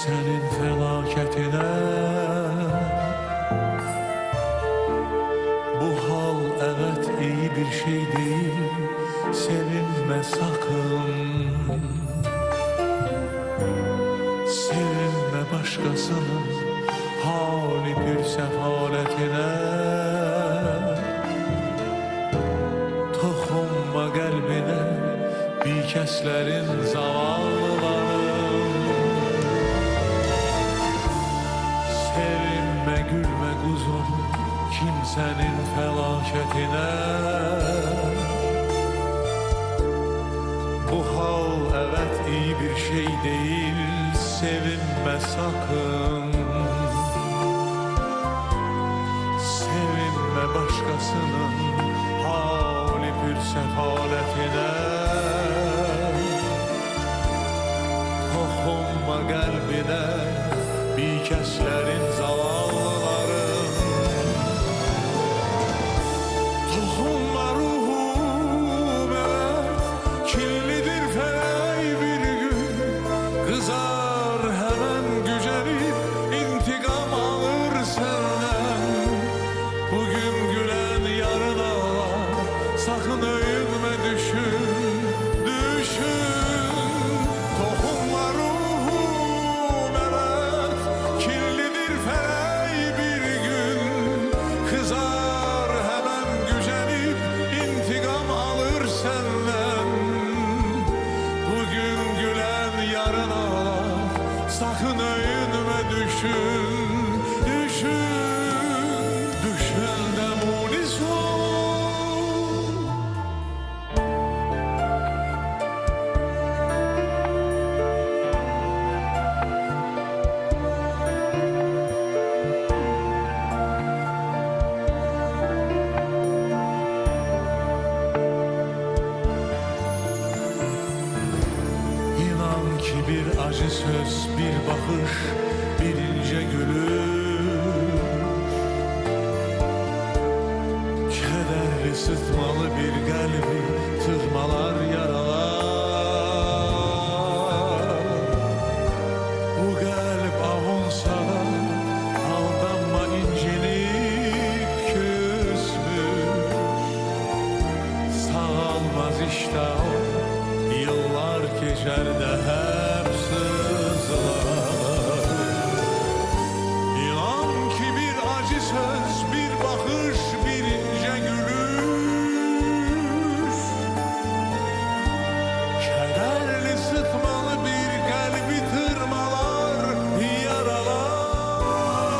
kimsenin felaketine. Bu hal evet iyi bir şey değil, sevinme sakın. Sevinme başkasının hali bir sefaletine. Toxunma qəlbinə bikəslərin, zavallıların. Sevinme gülme kuzum kimsenin felaketine. Bu hal evet iyi bir şey değil, sevinme sakın. Sevinme başkasının hali bir sefaletine. Toxunma qəlbinə bikəslərin, zavallıların. Toxunma ruhum, evet kirlidir fələk bir gün. Qızar həmən gücənib intiqam alır səndən. Bugün gülen yarın ağlar, sakın öyünme düşün, düşün. Toxunma ruhum, evet kirlidir fələk bir gün. Kızar hemen gücenip intikam alır senden. Bugün gülen yarın ağlar, sakın öyünme düşün, düşün. Düşende munis ol. İnan ki bir acı söz, bir bakış, bir ince gülüş. Kederli sıtmalı bir kalbi tırmalar, yaralar. Bu kalp avunsa da aldanma, incinip küsmüş. Sağalmaz işte o, yıllar geçer de hep sızlar. İnan ki bir acı söz, bir bakış, bir ince gülüş. Kederli sıtmalı bir kalbi tırmalar, yaralar.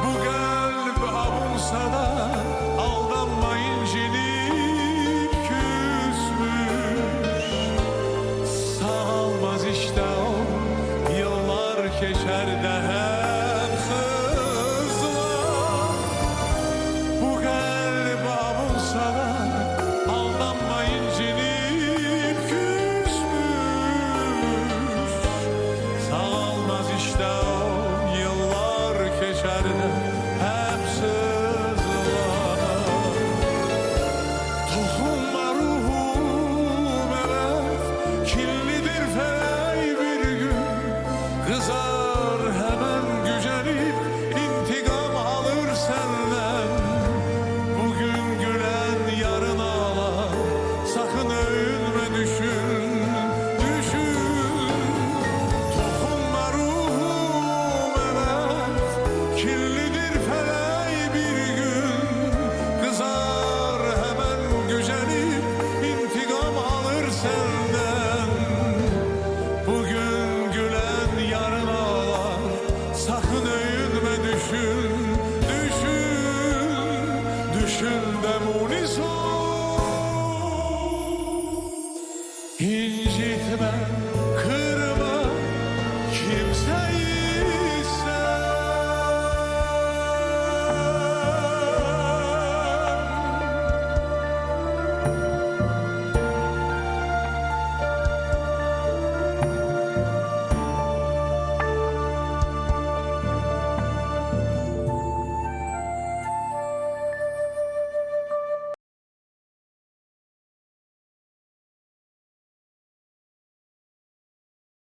Bu kalp avunsa da aldanma, incinip küsmüş. Sağalmaz işte o, yıllar geçer de hep sızlar. Bu kalp avunsa da aldanma, incinip küsmüş. Sağalmaz işte o, yıllar geçer de hep sızlar. Toxunma ruhum, evet kirlidir fələk bir gün. Kızar hemen gücenip intikam alır senden. Bugün gülen yarın ağlar, sakın öyünme düşün, düşün. Toxunma ruhum, evet kirlidir fələk bir gün. Kızar hemen gücenip intikam alır senden. Bugün gülen yarın ağlar, sakın öyünme düşün, düşün. Düşün de munis ol.